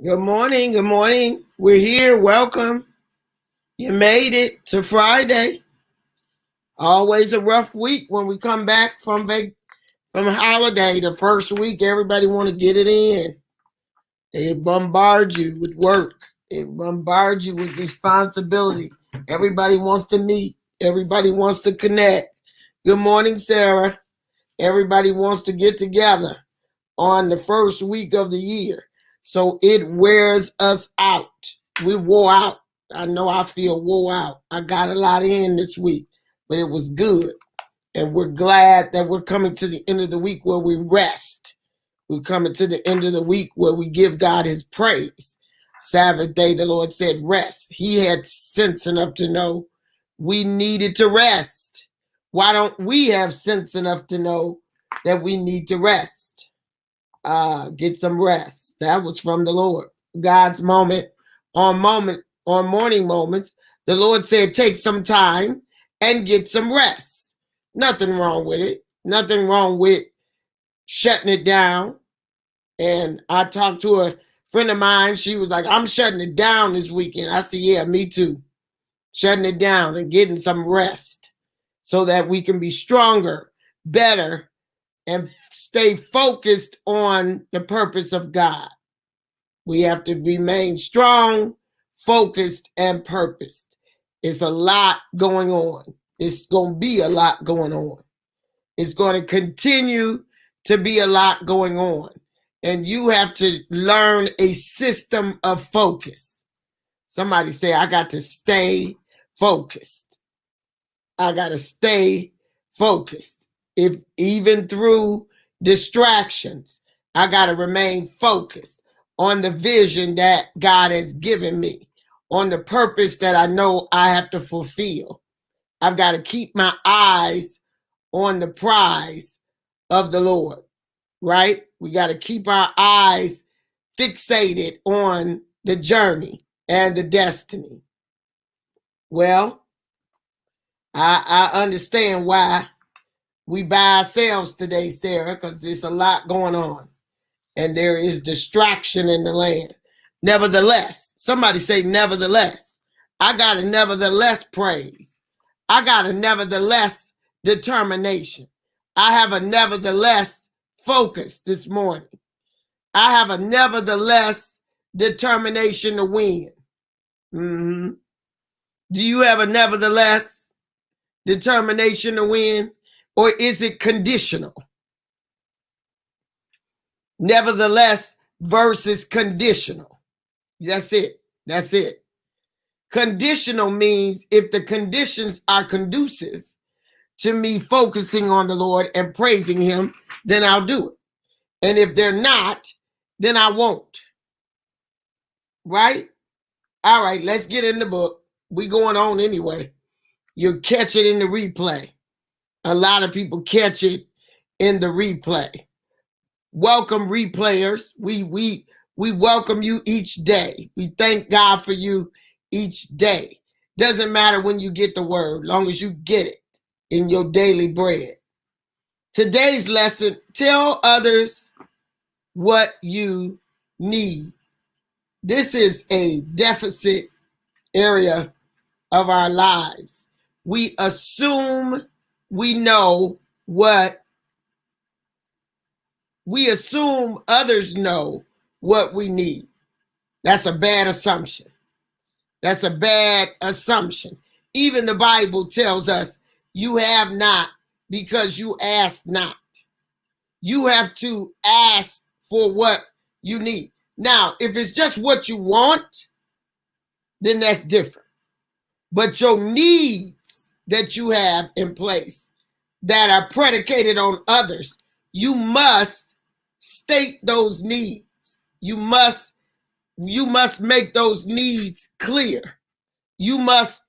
Good morning. Good morning. We're here. Welcome. You made it to Friday. Always a rough week when we come back from holiday. The first week, everybody want to get it in. They bombard you with work. They bombard you with responsibility. Everybody wants to meet. Everybody wants to connect. Good morning, Sarah. Everybody wants to get together on the first week of the year. So it wears us out. We wore out. I know I feel wore out. I got a lot in this week, but it was good. And we're glad that we're coming to the end of the week where we rest. We're coming to the end of the week where we give God his praise. Sabbath day, the Lord said rest. He had sense enough to know we needed to rest. Why don't we have sense enough to know that we need to rest? Get some rest. That was from the Lord. God's moment on morning moments. The Lord said, take some time and get some rest. Nothing wrong with it. Nothing wrong with shutting it down. And I talked to a friend of mine. She was like, I'm shutting it down this weekend. I said, yeah, me too. Shutting it down and getting some rest so that we can be stronger, better, and stay focused on the purpose of God. We have to remain strong, focused, and purposed. It's a lot going on. It's going to be a lot going on. It's going to continue to be a lot going on. And you have to learn a system of focus. Somebody say, I got to stay focused. I got to stay focused. If even through distractions, I got to remain focused on the vision that God has given me, on the purpose that I know I have to fulfill. I've got to keep my eyes on the prize of the Lord, right? We got to keep our eyes fixated on the journey and the destiny. Well, I understand why we by ourselves today, Sarah, because there's a lot going on and there is distraction in the land. Nevertheless, somebody say, nevertheless, I got a nevertheless praise. I got a nevertheless determination. I have a nevertheless focus this morning. I have a nevertheless determination to win. Do you have a nevertheless determination to win? Or is it conditional? Nevertheless versus conditional. That's it. That's it. Conditional means if the conditions are conducive to me focusing on the Lord and praising him, then I'll do it. And if they're not, then I won't. Right? All right, let's get in the book. We going on anyway. You'll catch it in the replay. A lot of people catch it in the replay. Welcome, replayers. We welcome you each day. We thank God for you each day. Doesn't matter when you get the word, long as you get it in your daily bread. Today's lesson, tell others what you need. This is a deficit area of our lives. We assume we know what we assume others know what we need. That's a bad assumption. That's a bad assumption. Even the Bible tells us you have not because you ask not. You have to ask for what you need. Now, if it's just what you want, then that's different. But your needs that you have in place that are predicated on others, you must state those needs. You must make those needs clear. You must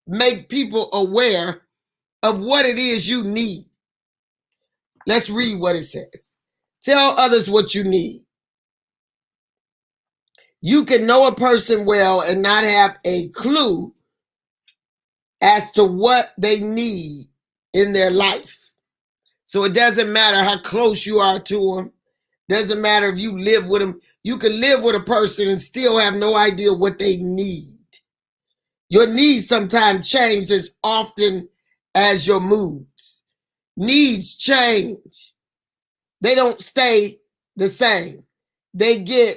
make people aware of what it is you need. Let's read what it says. Tell others what you need. You can know a person well and not have a clue as to what they need in their life. So it doesn't matter how close you are to them. Doesn't matter if you live with them. You can live with a person and still have no idea what they need. Your needs sometimes change as often as your moods. Needs change. They don't stay the same. They get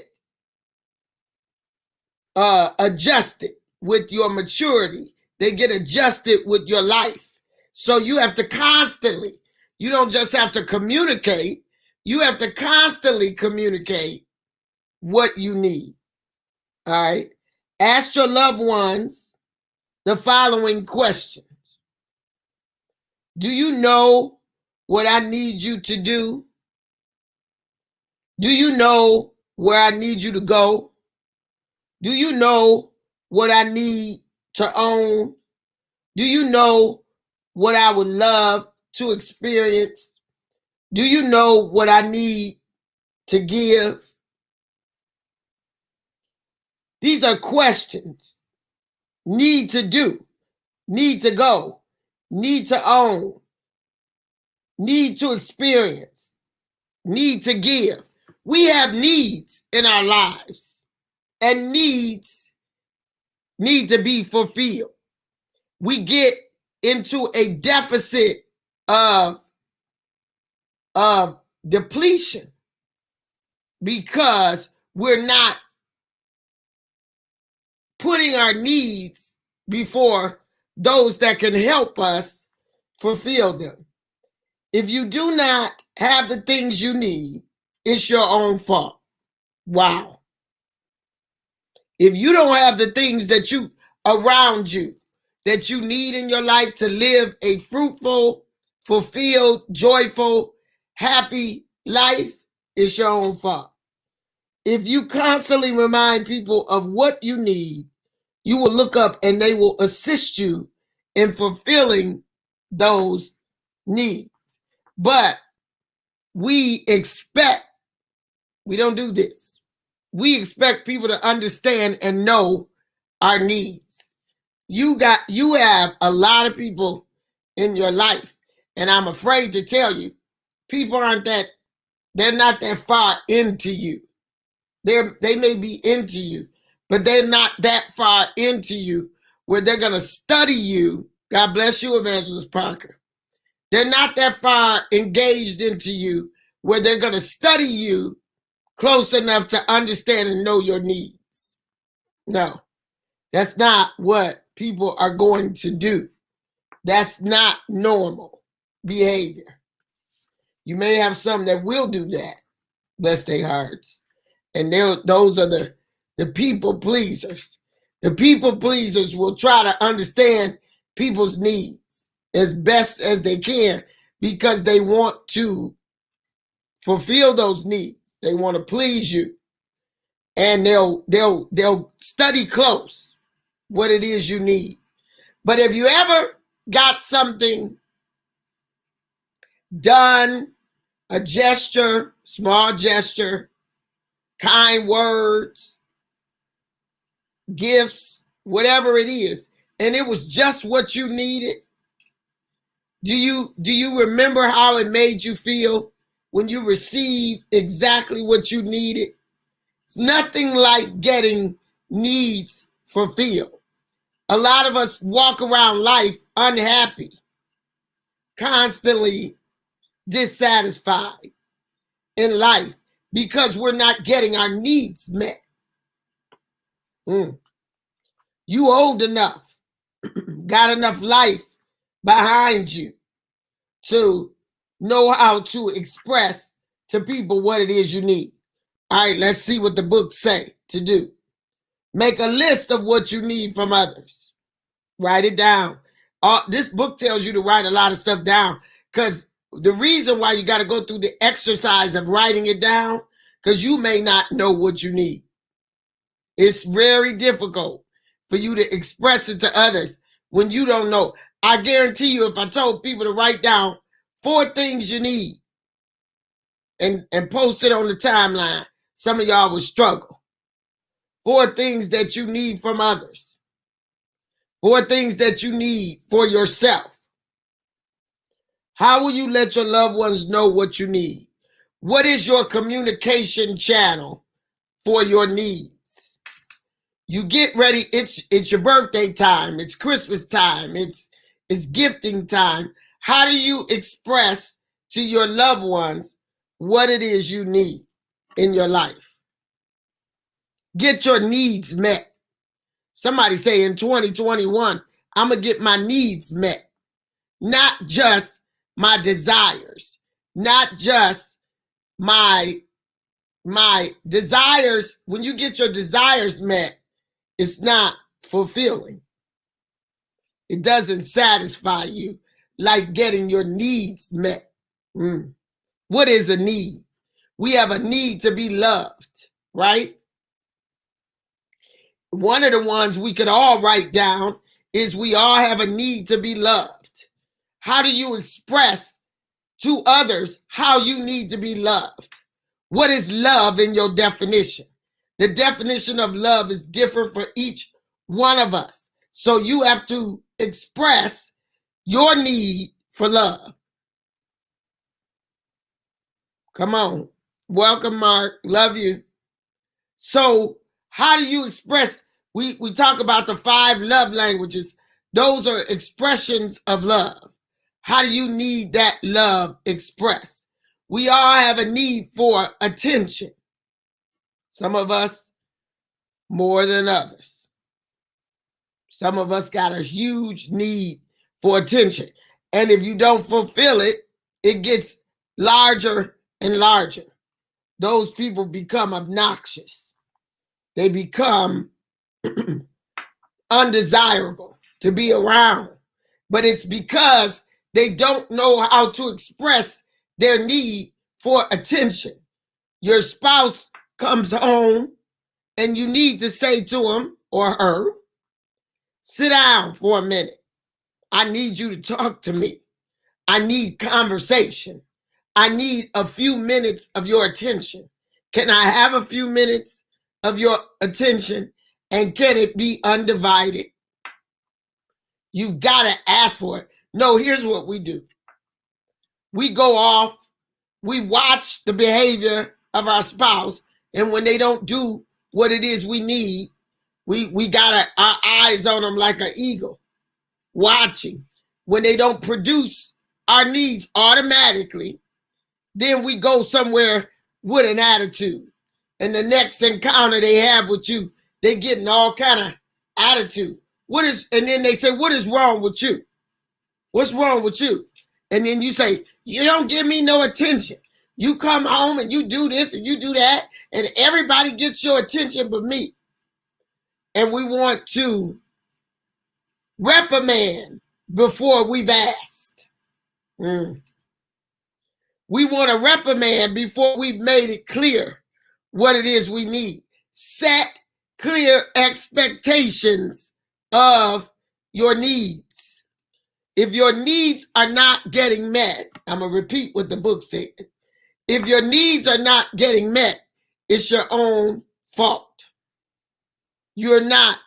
adjusted with your maturity. They get adjusted with your life. So you have to constantly, you don't just have to communicate, you have to constantly communicate what you need. All right. Ask your loved ones the following questions. Do you know what I need you to do? Do you know where I need you to go? Do you know what I need to own? Do you know what I would love to experience? Do you know what I need to give? These are questions. Need to do, need to go, need to own, need to experience, need to give. We have needs in our lives, and needs need to be fulfilled. We get into a deficit of depletion because we're not putting our needs before those that can help us fulfill them. If you do not have the things you need, it's your own fault. Wow. If you don't have the things that you around you that you need in your life to live a fruitful, fulfilled, joyful, happy life, it's your own fault. If you constantly remind people of what you need, you will look up and they will assist you in fulfilling those needs. But we don't do this. We expect people to understand and know our needs. You have a lot of people in your life, and I'm afraid to tell you, people they're not that far into you. They may be into you, but they're not that far into you where they're going to study you. God bless you, Evangelist Parker. They're not that far engaged into you where they're going to study you close enough to understand and know your needs. No, that's not what people are going to do. That's not normal behavior. You may have some that will do that, bless their hearts. And those are the people pleasers. The people pleasers will try to understand people's needs as best as they can because they want to fulfill those needs. They want to please you. And they'll study close what it is you need. But if you ever got something done, a gesture, small gesture, kind words, gifts, whatever it is, and it was just what you needed, do you remember how it made you feel when you received exactly what you needed? It's nothing like getting needs fulfilled. A lot of us walk around life unhappy, constantly dissatisfied in life because we're not getting our needs met. You old enough, got enough life behind you to know how to express to people what it is you need. All right, let's see what the books say to do. Make a list of what you need from others. Write it down. This book tells you to write a lot of stuff down because the reason why you got to go through the exercise of writing it down, because you may not know what you need. It's very difficult for you to express it to others when you don't know. I guarantee you, if I told people to write down 4 things you need and post it on the timeline, some of y'all would struggle. 4 things that you need from others. 4 things that you need for yourself. How will you let your loved ones know what you need? What is your communication channel for your needs? You get ready. It's your birthday time. It's Christmas time. It's gifting time. How do you express to your loved ones what it is you need in your life? Get your needs met. Somebody say in 2021, I'm going to get my needs met. Not just my desires, not just my desires. When you get your desires met, it's not fulfilling. It doesn't satisfy you like getting your needs met. What is a need? We have a need to be loved, right? One of the ones we could all write down is we all have a need to be loved. How do you express to others how you need to be loved? What is love in your definition? The definition of love is different for each one of us. So you have to express your need for love. Come on. Welcome, Mark. Love you. So how do you express? We talk about the 5 love languages. Those are expressions of love. How do you need that love expressed? We all have a need for attention. Some of us more than others. Some of us got a huge need for attention. And if you don't fulfill it, it gets larger and larger. Those people become obnoxious. They become undesirable to be around. But it's because they don't know how to express their need for attention. Your spouse comes home and you need to say to him or her, sit down for a minute. I need you to talk to me. I need conversation. I need a few minutes of your attention. Can I have a few minutes of your attention? And can it be undivided? You've got to ask for it. No, here's what we do. We go off, we watch the behavior of our spouse, and when they don't do what it is we need, we got our eyes on them like an eagle, watching. When they don't produce our needs automatically, then we go somewhere with an attitude. And the next encounter they have with you, they getting all kind of attitude. And then they say, what is wrong with you? What's wrong with you? And then you say, you don't give me no attention. You come home and you do this and you do that, and everybody gets your attention but me. And we want to reprimand before we've asked. We want to reprimand before we've made it clear what it is we need. Set clear expectations of your needs. If your needs are not getting met, I'm going to repeat what the book said. If your needs are not getting met, it's your own fault. You're not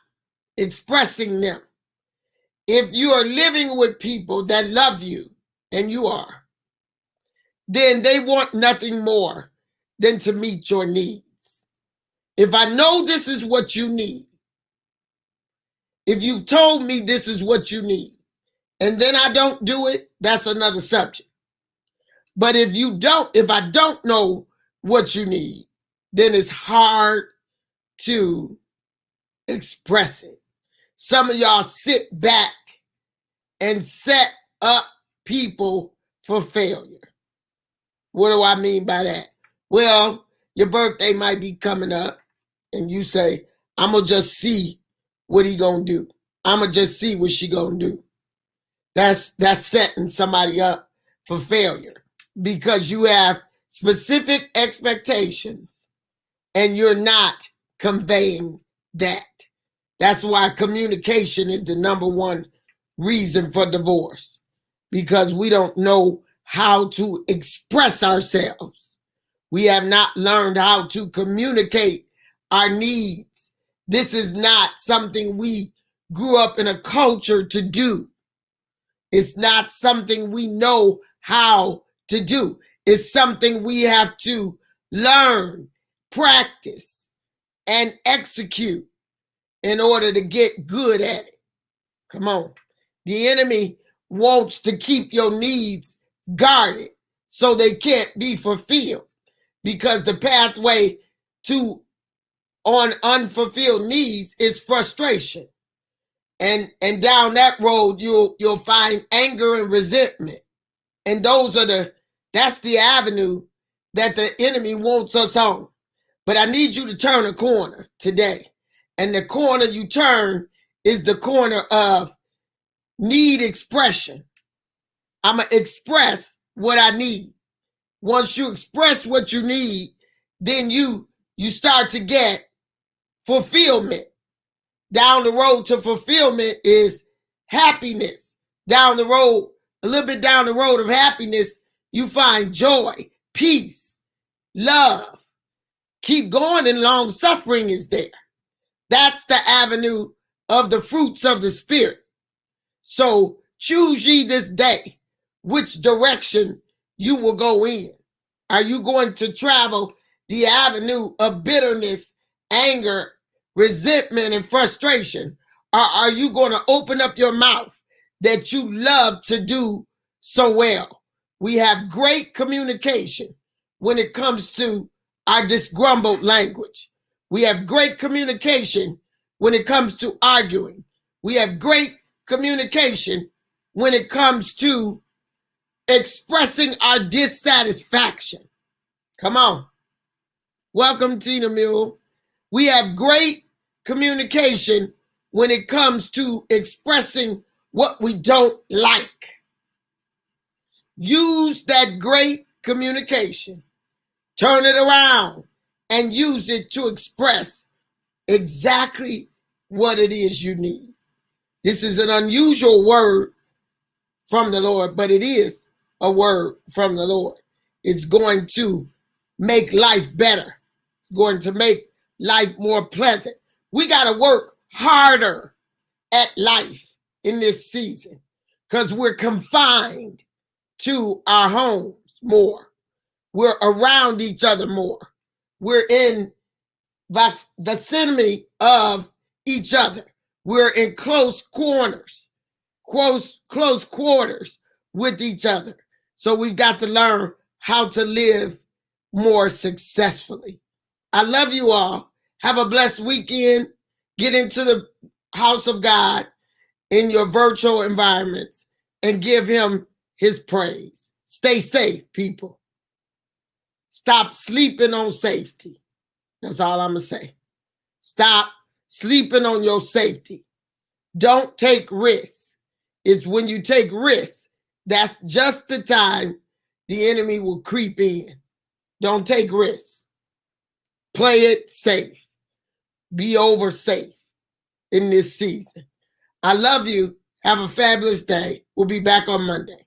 expressing them. If you are living with people that love you, and you are, then they want nothing more than to meet your needs. If I know this is what you need, if you've told me this is what you need, and then I don't do it, that's another subject. But if I don't know what you need, then it's hard to express it. Some of y'all sit back and set up people for failure. What do I mean by that? Well, your birthday might be coming up and you say, I'm going to just see what he going to do. I'm going to just see what she going to do. That's setting somebody up for failure because you have specific expectations and you're not conveying that. That's why communication is the number one reason for divorce, because we don't know how to express ourselves. We have not learned how to communicate our needs. This is not something we grew up in a culture to do. It's not something we know how to do. is something we have to learn, practice, and execute in order to get good at it. Come on. The enemy wants to keep your needs guarded so they can't be fulfilled, because the pathway to on unfulfilled needs is frustration. And down that road, you'll find anger and resentment. And that's the avenue that the enemy wants us on. But I need you to turn a corner today. And the corner you turn is the corner of need expression. I'm going to express what I need. Once you express what you need, then you start to get fulfillment. Down the road to fulfillment is happiness. Down the road, a little bit down the road of happiness, you find joy, peace, love. Keep going, and long suffering is there. That's the avenue of the fruits of the Spirit. So choose ye this day which direction you will go in. Are you going to travel the avenue of bitterness, anger, resentment, and frustration? Or are you going to open up your mouth that you love to do so well? We have great communication when it comes to our disgruntled language. We have great communication when it comes to arguing. We have great communication when it comes to expressing our dissatisfaction. Come on. Welcome, Tina Mule. We have great communication when it comes to expressing what we don't like. Use that great communication, turn it around, and use it to express exactly what it is you need. This is an unusual word from the Lord, but it is a word from the Lord. It's going to make life better. It's going to make life more pleasant. We got to work harder at life in this season because we're confined to our homes more. We're around each other more. We're in vicinity of each other. We're in close quarters with each other. So we've got to learn how to live more successfully. I love you all. Have a blessed weekend. Get into the house of God in your virtual environments and give him his praise. Stay safe, people. Stop sleeping on safety. That's all I'm going to say. Stop sleeping on your safety. Don't take risks. It's when you take risks, that's just the time the enemy will creep in. Don't take risks. Play it safe. Be over safe in this season. I love you. Have a fabulous day. We'll be back on Monday.